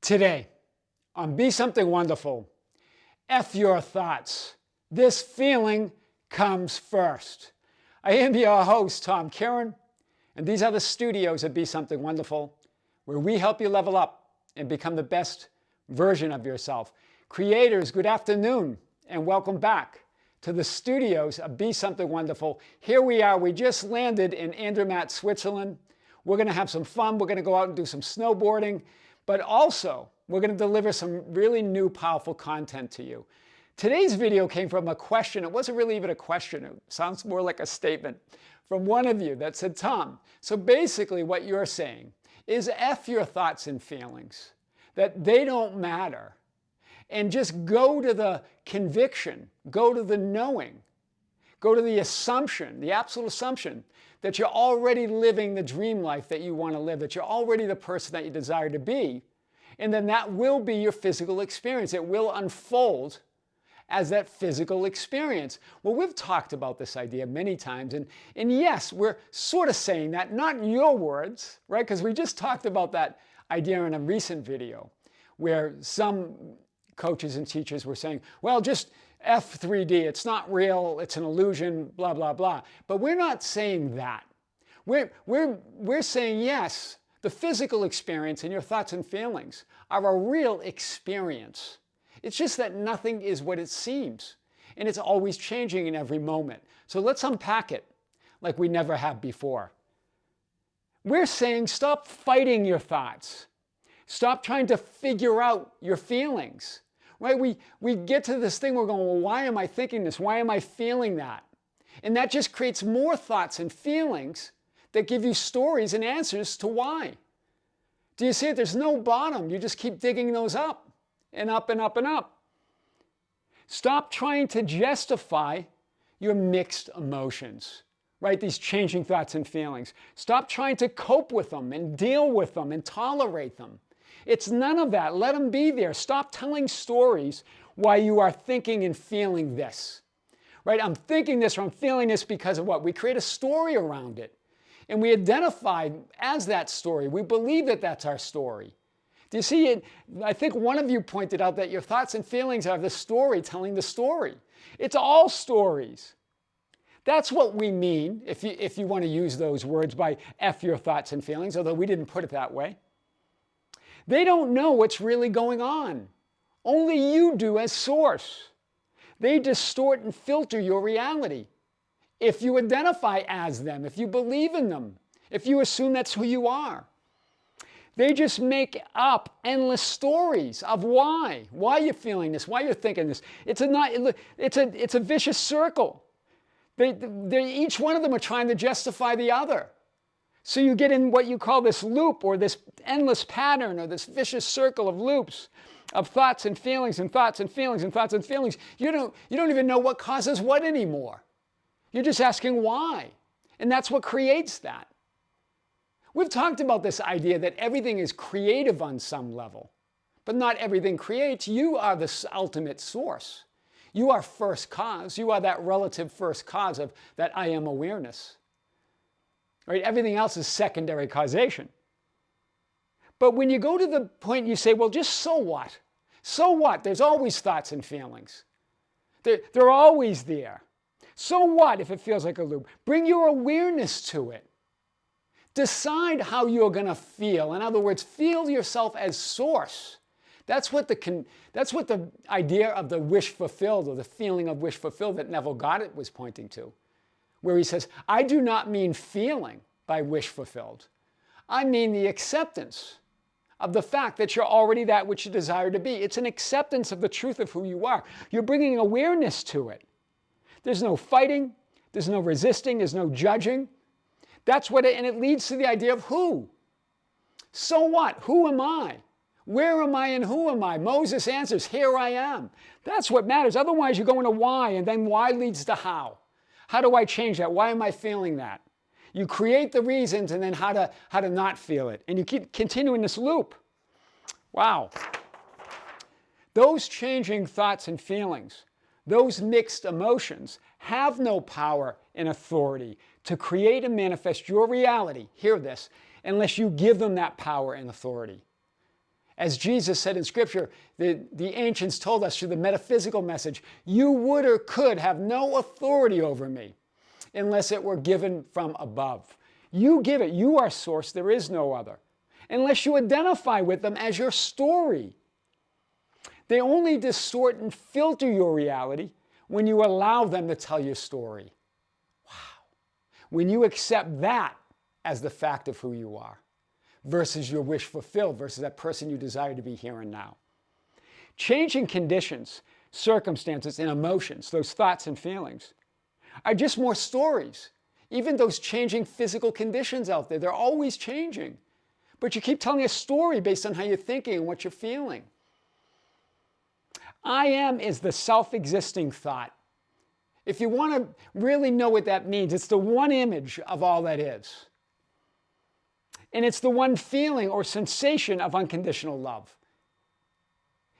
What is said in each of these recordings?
Today, on Be Something Wonderful, F your thoughts. This feeling comes first. I am your host, Tom Kearin, and these are the studios of Be Something Wonderful, where we help you level up and become the best version of yourself. Creators, good afternoon, and welcome back to the studios of Be Something Wonderful. Here we are. We just landed in Andermatt, Switzerland. We're going to have some fun. We're going to go out and do some snowboarding. But also, we're going to deliver some really new, powerful content to you. Today's video came from a question. It wasn't really even a question. It sounds more like a statement from one of you that said, Tom, so basically what you're saying is F your thoughts and feelings, that they don't matter, and just go to the conviction, go to the knowing, go to the assumption, the absolute assumption that you're already living the dream life that you want to live, that you're already the person that you desire to be, and then that will be your physical experience. It will unfold as that physical experience. Well, we've talked about this idea many times, and yes, we're sort of saying that, not in your words, right? Because we just talked about that idea in a recent video where some coaches and teachers were saying, well, just F3D, it's not real, it's an illusion, blah, blah, blah. But we're not saying that. We're saying, yes, the physical experience and your thoughts and feelings are a real experience. It's just that nothing is what it seems. And it's always changing in every moment. So let's unpack it like we never have before. We're saying stop fighting your thoughts. Stop trying to figure out your feelings. Right? We get to this thing, we're going, well, why am I thinking this? Why am I feeling that? And that just creates more thoughts and feelings that give you stories and answers to why. Do you see it? There's no bottom. You just keep digging those up and up and up and up. Stop trying to justify your mixed emotions, right? These changing thoughts and feelings. Stop trying to cope with them and deal with them and tolerate them. It's none of that. Let them be there. Stop telling stories why you are thinking and feeling this. Right? I'm thinking this or I'm feeling this because of what? We create a story around it. And we identify as that story. We believe that that's our story. Do you see it? I think one of you pointed out that your thoughts and feelings are the story telling the story. It's all stories. That's what we mean, if you want to use those words, by F your thoughts and feelings, although we didn't put it that way. They don't know what's really going on. Only you do as source. They distort and filter your reality. If you identify as them, if you believe in them, if you assume that's who you are. They just make up endless stories of why you're feeling this, why you're thinking this. It's a vicious circle. Each one of them are trying to justify the other. So you get in what you call this loop, or this endless pattern, or this vicious circle of loops of thoughts and feelings and thoughts and feelings and thoughts and feelings. You don't even know what causes what anymore. You're just asking why. And that's what creates that. We've talked about this idea that everything is creative on some level, but not everything creates. You are the ultimate source. You are first cause. You are that relative first cause of that I am awareness. Right? Everything else is secondary causation. But when you go to the point you say, well, just so what? So what? There's always thoughts and feelings. They're always there. So what if it feels like a loop? Bring your awareness to it. Decide how you're going to feel. In other words, feel yourself as source. That's what the idea of the wish fulfilled, or the feeling of wish fulfilled, that Neville Goddard was pointing to, where he says, I do not mean feeling by wish fulfilled. I mean the acceptance of the fact that you're already that which you desire to be. It's an acceptance of the truth of who you are. You're bringing awareness to it. There's no fighting. There's no resisting. There's no judging. And it leads to the idea of who. So what? Who am I? Where am I and who am I? Moses answers, here I am. That's what matters. Otherwise, you're going to why, and then why leads to how. How do I change that? Why am I feeling that? You create the reasons, and then how to not feel it. And you keep continuing this loop. Wow. Those changing thoughts and feelings, those mixed emotions, have no power and authority to create and manifest your reality, hear this, unless you give them that power and authority. As Jesus said in Scripture, the ancients told us through the metaphysical message, you would or could have no authority over me unless it were given from above. You give it. You are source. There is no other. Unless you identify with them as your story. They only distort and filter your reality when you allow them to tell your story. Wow. When you accept that as the fact of who you are versus your wish fulfilled, versus that person you desire to be here and now. Changing conditions, circumstances, and emotions, those thoughts and feelings, are just more stories. Even those changing physical conditions out there, they're always changing. But you keep telling a story based on how you're thinking and what you're feeling. I am is the self-existing thought. If you want to really know what that means, it's the one image of all that is. And it's the one feeling or sensation of unconditional love.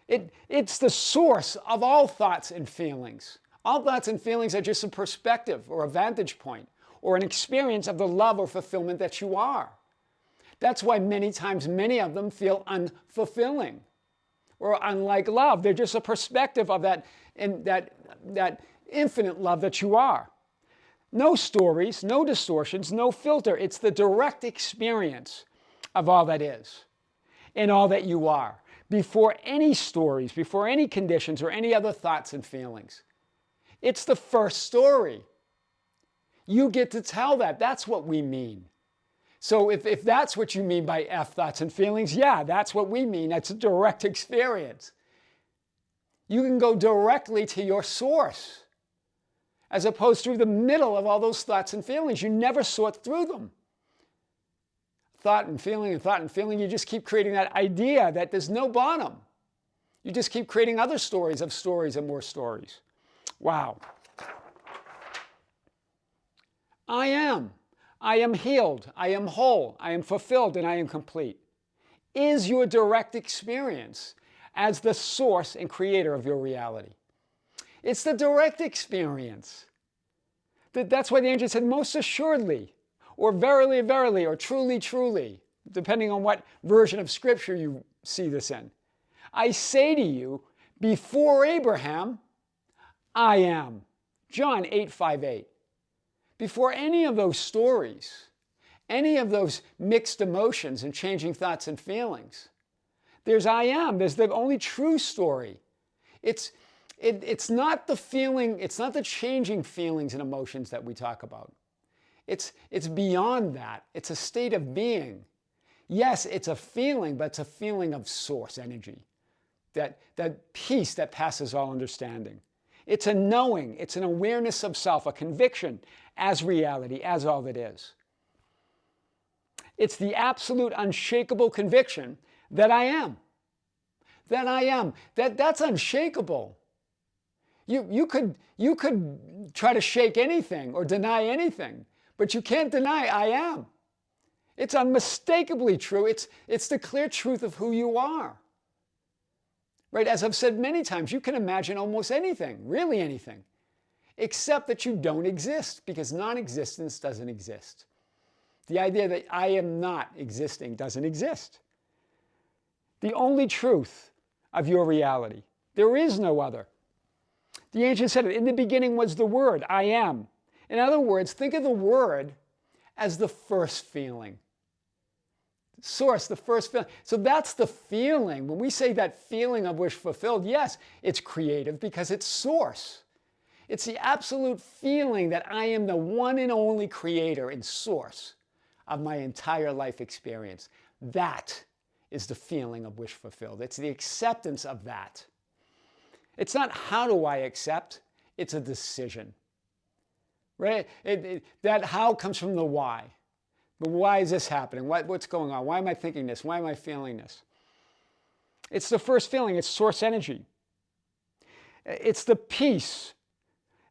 It's the source of all thoughts and feelings. All thoughts and feelings are just a perspective or a vantage point or an experience of the love or fulfillment that you are. That's why many times many of them feel unfulfilling or unlike love. They're just a perspective of that infinite love that you are. No stories, no distortions, no filter. It's the direct experience of all that is and all that you are, before any stories, before any conditions or any other thoughts and feelings. It's the first story. You get to tell that. That's what we mean. So if that's what you mean by F, thoughts and feelings, yeah, that's what we mean. That's a direct experience. You can go directly to your source, as opposed through the middle of all those thoughts and feelings. You never sort through them. Thought and feeling and thought and feeling, you just keep creating that idea that there's no bottom. You just keep creating other stories of stories and more stories. Wow. I am. I am healed. I am whole. I am fulfilled, and I am complete. Is your direct experience as the source and creator of your reality. It's the direct experience. That's why the angel said, most assuredly, or verily, verily, or truly, truly, depending on what version of Scripture you see this in. I say to you, before Abraham, I am. John 8:5-8. Before any of those stories, any of those mixed emotions and changing thoughts and feelings, there's I am. There's the only true story. It's not the feeling, it's not the changing feelings and emotions that we talk about. It's beyond that. It's a state of being. Yes, it's a feeling, but it's a feeling of source energy. That peace that passes all understanding. It's a knowing, it's an awareness of self, a conviction as reality, as all that is. It's the absolute unshakable conviction that I am. That I am. That's unshakable. You could try to shake anything or deny anything, but you can't deny I am. It's unmistakably true. It's the clear truth of who you are. Right? As I've said many times, you can imagine almost anything, really anything, except that you don't exist, because non-existence doesn't exist. The idea that I am not existing doesn't exist. The only truth of your reality. There is no other. The ancient said it, in the beginning was the Word, I am. In other words, think of the Word as the first feeling. Source, the first feeling. So that's the feeling. When we say that feeling of wish fulfilled, yes, it's creative because it's source. It's the absolute feeling that I am the one and only creator and source of my entire life experience. That is the feeling of wish fulfilled. It's the acceptance of that. It's not how do I accept, it's a decision. Right? That how comes from the why. But why is this happening? What's going on? Why am I thinking this? Why am I feeling this? It's the first feeling. It's source energy. It's the peace.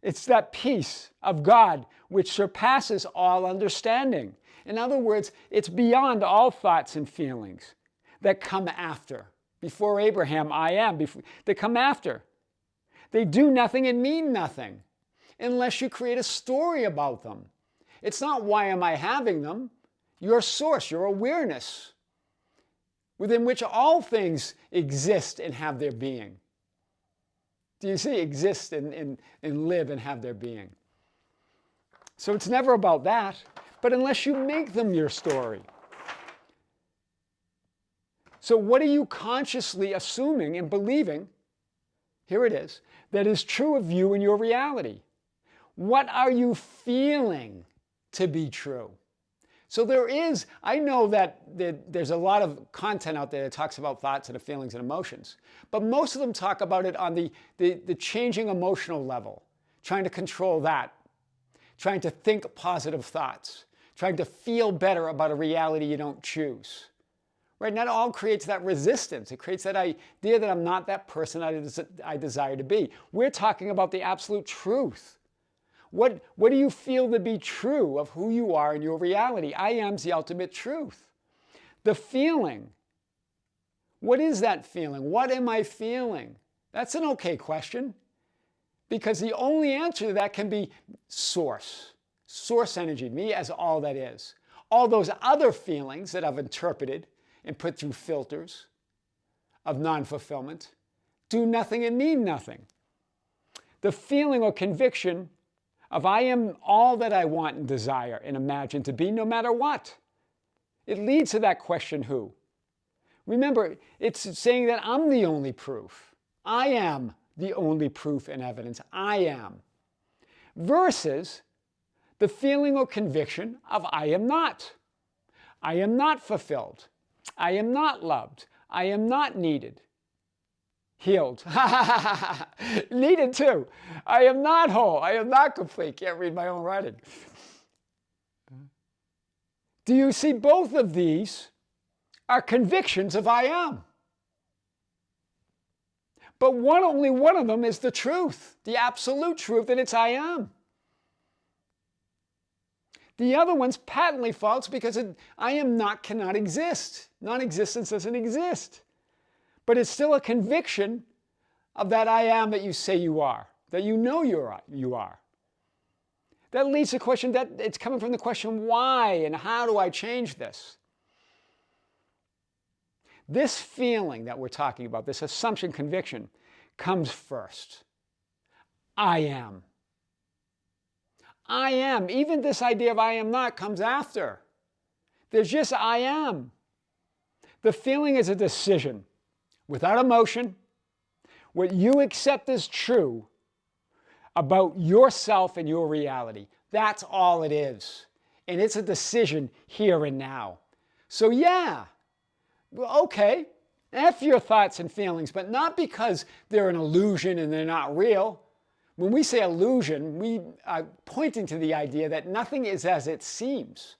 It's that peace of God which surpasses all understanding. In other words, it's beyond all thoughts and feelings that come after. Before Abraham, I am. They come after. They do nothing and mean nothing unless you create a story about them. It's not why am I having them? Your source, your awareness, within which all things exist and have their being. Do you see? Exist and live and have their being. So it's never about that, but unless you make them your story. So what are you consciously assuming and believing, here it is, that is true of you and your reality? What are you feeling to be true? So I know that there's a lot of content out there that talks about thoughts and feelings and emotions, but most of them talk about it on the changing emotional level, trying to control that, trying to think positive thoughts, trying to feel better about a reality you don't choose. Right? And that all creates that resistance. It creates that idea that I'm not that person I desire to be. We're talking about the absolute truth. What do you feel to be true of who you are in your reality? I am's the ultimate truth. The feeling. What is that feeling? What am I feeling? That's an okay question, because the only answer to that can be source. Source energy, me as all that is. All those other feelings that I've interpreted and put through filters of non-fulfillment do nothing and mean nothing. The feeling or conviction of I am all that I want and desire and imagine to be, no matter what. It leads to that question, who? Remember, it's saying that I'm the only proof. I am the only proof and evidence. I am. Versus the feeling or conviction of I am not. I am not fulfilled. I am not loved. I am not needed. Healed. Needed too. I am not whole. I am not complete. Can't read my own writing. Do you see? Both of these are convictions of I am. But only one of them is the truth, the absolute truth, that it's I am. The other one's patently false because I am not cannot exist. Non-existence doesn't exist. But it's still a conviction of that I am that you say you are, that you know you are. That leads to the question that it's coming from the question, why and how do I change this? This feeling that we're talking about, this assumption conviction, comes first. I am. I am. Even this idea of I am not comes after. There's just I am. The feeling is a decision without emotion. What you accept as true about yourself and your reality. That's all it is. And it's a decision here and now. So yeah, well, okay, F your thoughts and feelings, but not because they're an illusion and they're not real. When we say illusion, we are pointing to the idea that nothing is as it seems.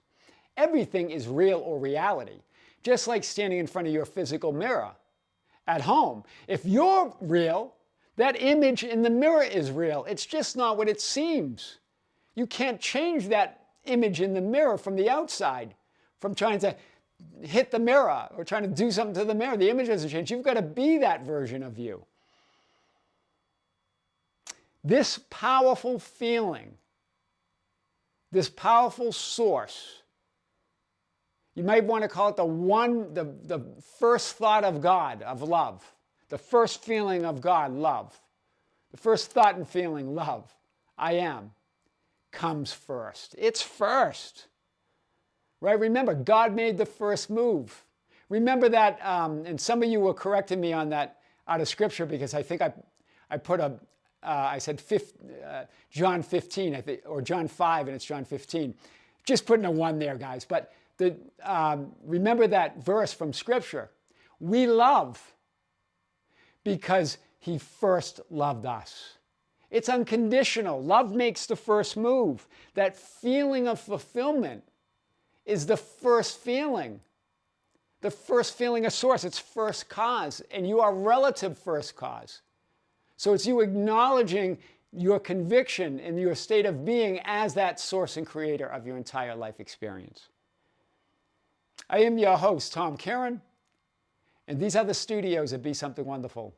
Everything is real or reality. Just like standing in front of your physical mirror at home. If you're real, that image in the mirror is real. It's just not what it seems. You can't change that image in the mirror from the outside, from trying to hit the mirror or trying to do something to the mirror. The image doesn't change. You've got to be that version of you. This powerful feeling, this powerful source, you might want to call it the first thought of God, of love. The first feeling of God, love. The first thought and feeling, love. I am, comes first. It's first. Right? Remember, God made the first move. Remember that, and some of you were correcting me on that out of Scripture because I think I put I said John 15, I think, or John 5, and it's John 15. Just putting a 1 there, guys. But remember that verse from Scripture. We love because He first loved us. It's unconditional. Love makes the first move. That feeling of fulfillment is the first feeling. The first feeling of source. It's first cause. And you are relative first cause. So it's you acknowledging your conviction and your state of being as that source and creator of your entire life experience. I am your host, Tom Kearin, and these are the studios at Be Something Wonderful,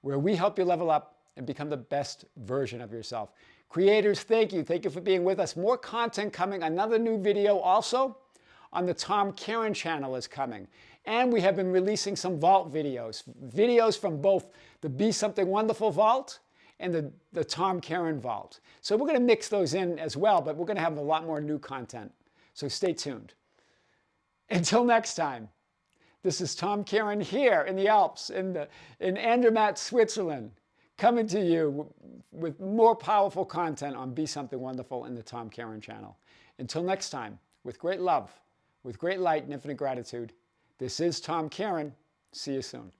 where we help you level up and become the best version of yourself. Creators, thank you. Thank you for being with us. More content coming. Another new video also on the Tom Kearin channel is coming. And we have been releasing some vault videos from both the Be Something Wonderful vault and the Tom Kearin vault. So we're going to mix those in as well, but we're going to have a lot more new content. So stay tuned. Until next time, this is Tom Kearin here in the Alps, in Andermatt, Switzerland, coming to you with more powerful content on Be Something Wonderful in the Tom Kearin channel. Until next time, with great love, with great light and infinite gratitude, this is Tom Kearin. See you soon.